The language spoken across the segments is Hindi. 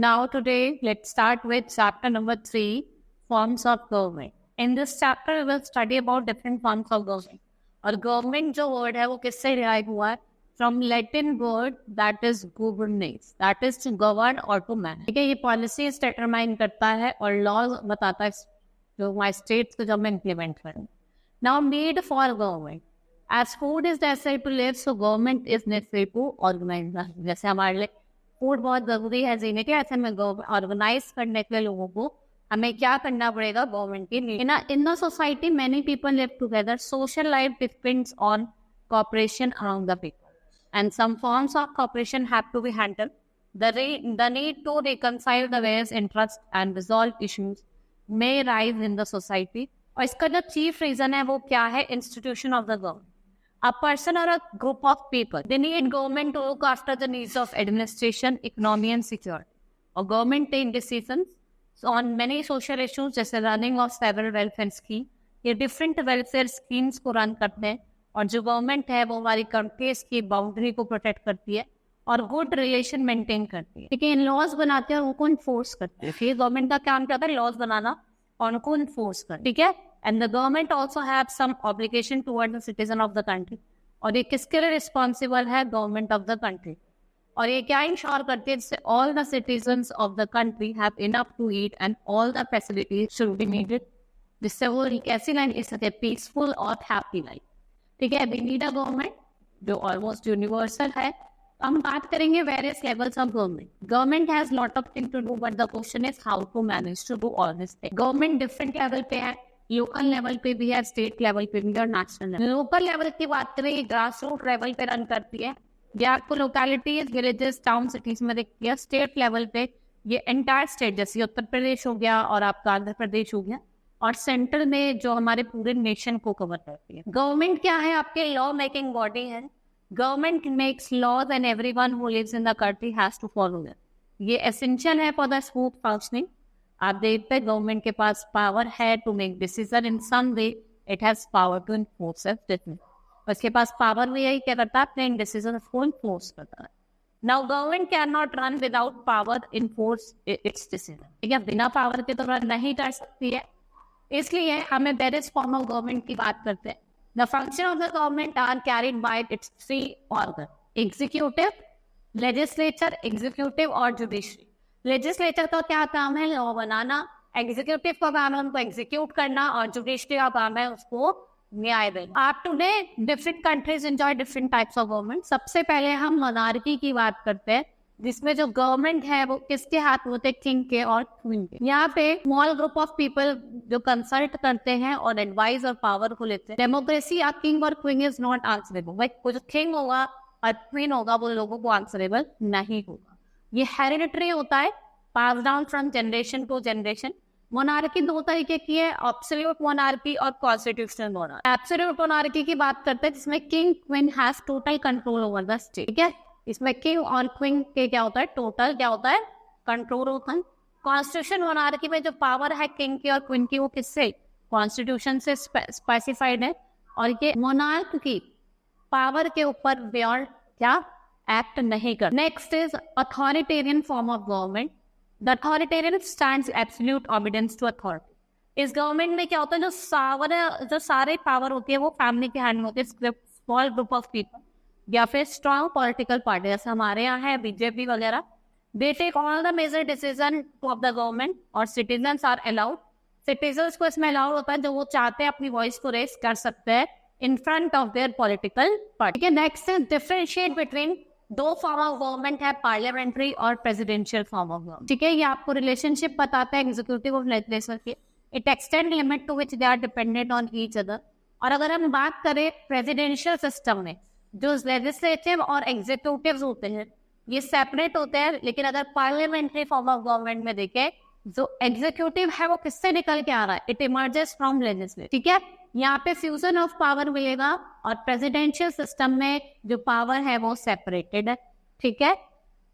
Now today, let's start with chapter number 3, forms of government. In this chapter, we will study about different forms of government. और government जो word है वो किससे derive हुआ है? From Latin word that is governance, that is to govern or to manage. ठीक है, ये policies determine करता है और laws बताता है जो हमारे states को जब हम implement करें. Now need for government. As food is necessary to live, so government is necessary to organize. जैसे हमारे लिए फूड बहुत जरूरी है जीने के, ऐसे में ऑर्गेनाइज करने के लिए लोगों को हमें क्या करना पड़ेगा? गवर्नमेंट की need. In the society many people live together. Social life depends on cooperation among the people and some forms of cooperation have to be handled. The need to reconcile the various interest and resolve issues may rise in the society. और इसका जो चीफ रीजन है वो क्या है? Institution of the government. A person or a group of people, they need government to look after the needs of administration, economy and security. Or government take decisions on many social issues जैसे running of several welfare scheme. ये different welfare schemes को run करते हैं और जो government है वो हमारी countries की boundary को protect करती है और good relation maintain करती है. ठीक है, इन laws बनाते हैं और उनको enforce करते हैं. फिर government का काम क्या होता है? laws बनाना और उनको enforce करना. ठीक है. And the government also have some obligation toward the citizen of the country. और ये किसके लिए responsible है? Government of the country. और ये क्या ensure करती है? जिससे all the citizens of the country have enough to eat and all the facilities should be needed. जिससे वो कैसी लाइफ जी सके? peaceful और happy life. ठीक है, we need a government जो almost universal है. हम बात करेंगे various levels of government. Government has lot of things to do, but the question is how to manage to do all this thing. Government different level पे है. लोकल लेवल पे भी है, स्टेट लेवल पे भी और नेशनल लेवल. लोकल लेवल की बात करें, ग्रास रूट लेवल पे रन करती है. ये आपको लोकेलिटीज, विलेजेस, टाउन, सिटीज में देखती है. स्टेट लेवल पे ये एंटायर स्टेट जैसे उत्तर प्रदेश हो गया और आपका आंध्र प्रदेश हो गया, और सेंट्रल में जो हमारे पूरे नेशन को कवर करती है. गवर्नमेंट क्या है? आपके लॉ मेकिंग बॉडी है. Government makes laws and everyone who lives in the country has to follow them. ये एसेंशियल है फॉर द स्मूथ फंक्शनिंग. आप देखते हैं गवर्नमेंट के पास पावर है to make decision in some way. It has power to enforce it. उसके पास पावर भी यही क्या करता है? अपने डिसीजन को इन्फोर्स करता है. Now government can not run without power enforce it's decision. ठीक है, बिना पावर के तो रन नहीं कर सकती है. इसलिए हमें वेरियस फॉर्म ऑफ गवर्नमेंट की बात करते हैं. The function of the government are carried by its 3 organ: executive, legislature, executive और जुडिशरी. लेजिस्लेचर का क्या काम है? लॉ बनाना. एग्जीक्यूटिव का काम है उनको एग्जीक्यूट करना और जुडिशरी का काम है उसको न्याय देना. आप today different countries enjoy different types of government. सबसे पहले हम मोनार्की की बात करते हैं, जिसमें जो गवर्नमेंट है वो किसके हाथ में होते हैं? किंग के और क्वीन के. यहाँ पे स्मॉल ग्रुप ऑफ पीपल जो कंसल्ट करते हैं और एडवाइस और पावर को लेते हैं. डेमोक्रेसी या किंग और क्वीन इज नॉट आंसरेबल. भाई जो किंग होगा और क्वीन होगा वो लोगों को आंसरेबल नहीं होगा. ये हेरिडिटरी होता है, pass down from generation to generation. Monarchy 2 तरीके की है, एब्सोल्यूट मोनार्की और कॉन्स्टिट्यूशनल मोनार्की. एब्सोल्यूट मोनार्की की बात करते हैं जिसमें king queen has total control over the state. ठीक है, इसमें किंग और क्वीन के क्या होता है? टोटल क्या होता है? कंट्रोल होता है. कॉन्स्टिट्यूशन मोनार्की में जो पावर है किंग की और क्वीन की वो किससे? कॉन्स्टिट्यूशन से स्पेसिफाइड है. और ये मोनार्क की पावर के ऊपर बियॉन्ड क्या एक्ट नहीं कर. Next is authoritarian form of government. The authoritarian stands absolute obedience to authority. इस गवर्नमेंट में क्या होता है? जो सारे पावर होती है वो फैमिली के हैंड में होती है. स्मॉल ग्रुप ऑफ पीपल या फिर स्ट्रॉन्ग पॉलिटिकल पार्टी जैसे हमारे यहाँ है बीजेपी वगैरह, they take all the major decision of the government और सिटीजन्स आर अलाउड. सिटीजन्स को इसमें अलाउड होता है जो वो चाहते हैं अपनी वॉइस को रेस कर सकते हैं in front of their political party. Next is differentiate between 2 form of government है, पार्लियामेंट्री और प्रेसिडेंशियल फॉर्म ऑफ गवर्नमेंट. ठीक है, ये आपको रिलेशनशिप बताता है एग्जीक्यूटिव और लेजिस्लेचर की. It extend limit to which they are dependent on each other. और अगर हम बात करें प्रेसिडेंशियल सिस्टम में, जो लेजिस्लेटिव और एग्जीक्यूटिव होते हैं ये सेपरेट होते हैं. लेकिन अगर पार्लियामेंट्री फॉर्म ऑफ गवर्नमेंट में देखें, जो एग्जीक्यूटिव है वो किससे निकल के आ रहा है? It emerges from legislative. ठीक है, यहाँ पे फ्यूजन ऑफ पावर मिलेगा और प्रेसिडेंशियल सिस्टम में जो पावर है वो सेपरेटेड है. ठीक है,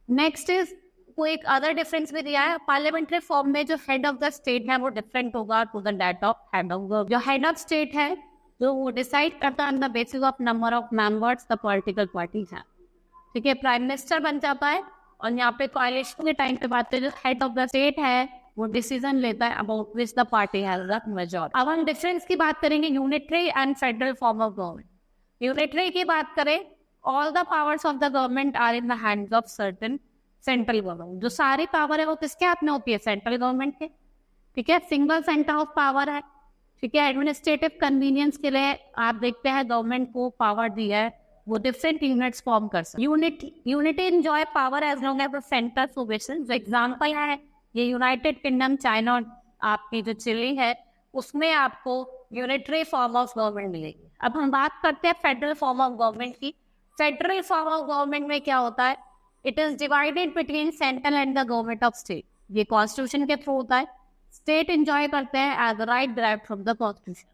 नेक्स्ट इज वो एक अदर डिफरेंस भी दिया है. पार्लियामेंट्री फॉर्म में जो हेड ऑफ द स्टेट है वो डिफरेंट होगा to the that of head of government. जो हेड ऑफ स्टेट है जो वो डिसाइड करता है on the basis of number of members the political party है. ठीक है, प्राइम मिनिस्टर बन जाता है और यहाँ पे कोalition के टाइम पे बात करें, हेड ऑफ द स्टेट है वो डिसीजन लेता है about which the party has the majority. अब हम डिफरेंस की बात करेंगे unitary and federal form of government. Unitary की बात करें, all the powers of the government are in the hands of certain central government. जो सारी पावर है वो किसके हाथ में होती है? सेंट्रल गवर्नमेंट के। ठीक है, सिंगल सेंटर ऑफ पावर है। ठीक है, एडमिनिस्ट्रेटिव कन्वीनियंस के लिए आप देखते हैं गवर्नमेंट को पावर दिया है, वो डिफरेंट यूनिट्स फॉर्म कर सकते। Unity enjoy power as long as the centre so wishes. जो एग्जांपल है ये यूनाइटेड किंगडम, चाइना और आपकी जो चिली है उसमें आपको यूनिटरी फॉर्म ऑफ गवर्नमेंट मिलेगी। अब हम बात करते हैं फेडरल फॉर्म ऑफ गवर्नमेंट की। फेडरल फॉर्म ऑफ गवर्नमेंट में क्या होता है? It is divided between central and the government of state. ये कॉन्स्टिट्यूशन के थ्रू होता है। स्टेट एंजॉय करते हैं as right derived from the constitution.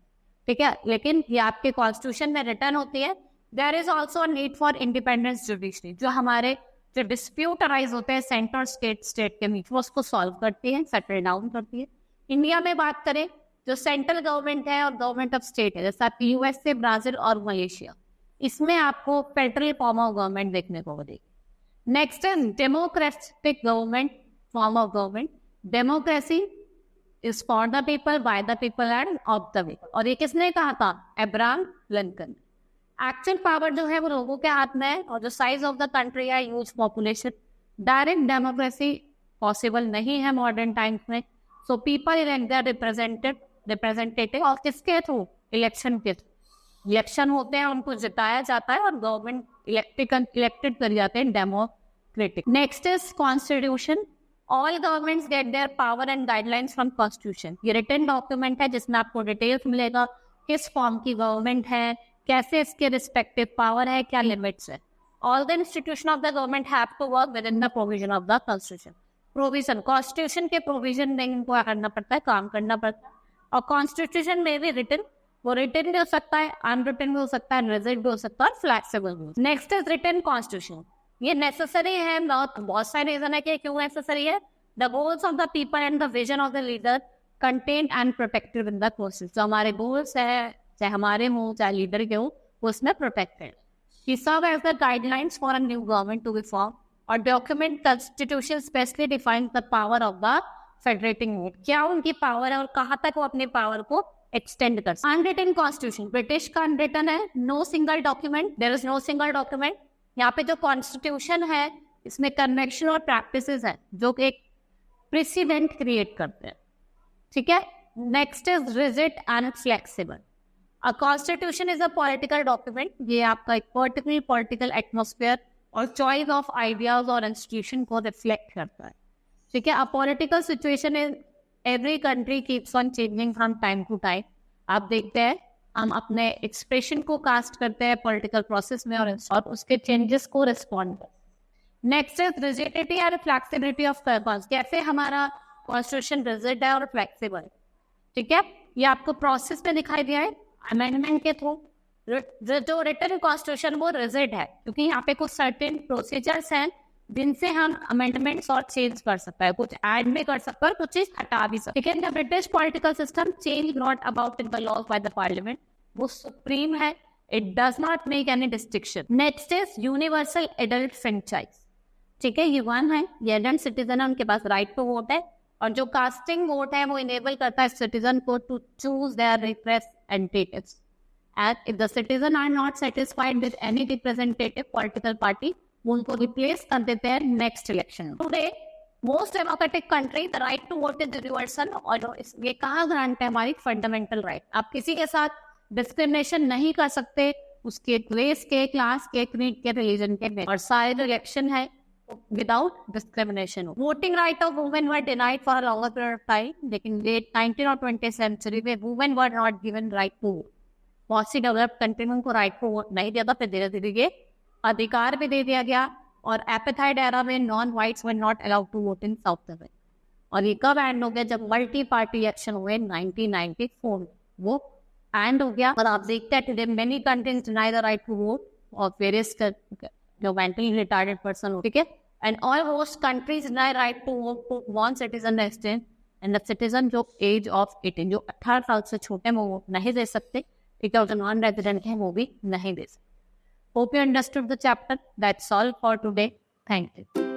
ठीक है, लेकिन ये आपके कॉन्स्टिट्यूशन में रिटर्न होती है। There is also need for independence judiciary. जो हमारे जो डिस्प्यूट अराइज होते हैं सेंटर स्टेट के बीच, वो उसको सॉल्व करती है, सेटल डाउन करती है। इंडिया में बात करें, जो सेंट्रल गवर्नमेंट है और गवर्नमेंट ऑफ स्टेट है, जैसे आपकी यूएसए, ब्राजील और मलेशिया, इसमें आपको फेडरल फॉर्म ऑफ गवर्नमेंट देखने को मिलेगी। Next is democratic government form of government. Democracy is for the people, by the people end of the people. और ये किसने कहा था? Abraham Lincoln. एक्चुअल पावर जो है वो लोगों के हाथ में है, और जो साइज ऑफ द कंट्री है, huge population, direct democracy possible नहीं है मॉडर्न टाइम्स में। So people elect their representative, और किसके थ्रू? इलेक्शन के थ्रू। इलेक्शन होते हैं, उनको जिताया जाता है और गवर्नमेंट इलेक्टेड कर जाते हैं democratic. Next is constitution. All governments get their power and guidelines from constitution. ये रिटन डॉक्यूमेंट है जिसमें आपको डिटेल्स मिलेगा किस फॉर्म की गवर्नमेंट है, कैसे इसके रिस्पेक्टिव पावर है, क्या लिमिट्स है। All the institution of the government have to work within the provision of the constitution. Provision, constitution के प्रोविजन में इनको करना पड़ता है, काम करना पड़ता है। और कॉन्स्टिट्यूशन में भी रिटन, वो रिटन भी हो सकता है, अनरिटन भी हो सकता है, रिजिड भी हो सकता है और फ्लेक्सिबल भी। Next is written constitution. ये नेसेसरी है, बहुत सारे रीजन है कि क्यों नेसेसरी है। The goals of the people and the vision of the leader contend and protected in the constitution. जो हमारे गोल्स है, चाहे हमारे हो चाहे लीडर के हो, उसमें protected. He serve as the guidelines for a new government to be formed, और document constitution specially defines the power of the federating unit। क्या उनकी पावर है और कहाँ तक वो अपने पावर को एक्सटेंड कर सकते। अनरिटन कॉन्स्टिट्यूशन, ब्रिटिश का अनरिटन है, no single document, there is no single document. यहाँ पे जो कॉन्स्टिट्यूशन है इसमें कन्वेक्शन और प्रैक्टिसेस है जो एक प्रेसिडेंट क्रिएट करते हैं। ठीक है, next is rigid and flexible. A constitution is a political document। ये आपका एक पर्टिकुलर पॉलिटिकल एटमॉस्फेयर और चॉइस ऑफ आइडियाज और इंस्टीट्यूशन को रिफ्लेक्ट करता है। ठीक है, a political situation in every country keeps on changing from time to time. आप देखते हैं हम अपने एक्सप्रेशन को कास्ट करते हैं पॉलिटिकल प्रोसेस में और उसके चेंजेस को रिस्पॉन्ड करते हैं। Next is rigidity and flexibility of purpose. कैसे हमारा कॉन्स्टिट्यूशन रिजिड है और फ्लेक्सिबल है। ठीक है, ये आपको प्रोसेस में दिखाई दिया है अमेंडमेंट के थ्रू। जो रिटन कॉन्स्टिट्यूशन वो रिजिड है क्योंकि यहाँ पे कुछ सर्टेन प्रोसीजर्स हैं जिनसे हम अमेंडमेंट्स और चेंज कर सकते हैं, कुछ ऐड भी कर सकते हैं और कुछ चीज हटा भी सकते हैं। The British political system change not about in the laws by the parliament. वो सुप्रीम है, it does not make any distinction. Next is universal adult franchise. ठीक है, ये वन है, ये एडल्ट सिटीजन है, उनके पास राइट टू वोट है, और जो कास्टिंग वोट है वो इनेबल करता है सिटीजन को to choose their representatives, and if the citizen are not satisfied with any representative political party, वो उनको रिप्लेस कर देते हैं next election. Today most democratic country the right to vote is universal, और ये कहाँ ग्रांट है? हमारी फंडामेंटल राइट। आप किसी के साथ डिस्क्रिमिनेशन नहीं कर सकते उसके रेस के, क्लास के, क्रीड के, रिलीजन के, और सारे इलेक्शन है without discrimination. Voting right of women were denied for a longer period of time, लेकिन लेट 19 और 20th सेंचुरी में women were not given right to vote. बहुत सी डेवलप्ड कंट्री में उनको राइट टू वोट नहीं दिया था, फिर धीरे धीरे ये अधिकार भी दे दिया गया। और एपेथाइड एरा में non whites were not allowed to vote in South Africa, और ये कब एंड हो गया? जब मल्टी पार्टी इलेक्शन हुए 1994, वो एंड हो गया। और आप देखते हैं today many countries deny the right to vote of various जो मेंटली रिटार्डेड पर्सन हो। ठीक है, and all most countries deny right to vote to one citizen resident, and the citizen जो एज ऑफ 18, जो 18 साल से छोटे में वो नहीं दे सकते। ठीक है, और जो नॉन रेजिडेंट है वो भी नहीं दे सकते। Hope you understood the chapter. That's all for today. Thank you.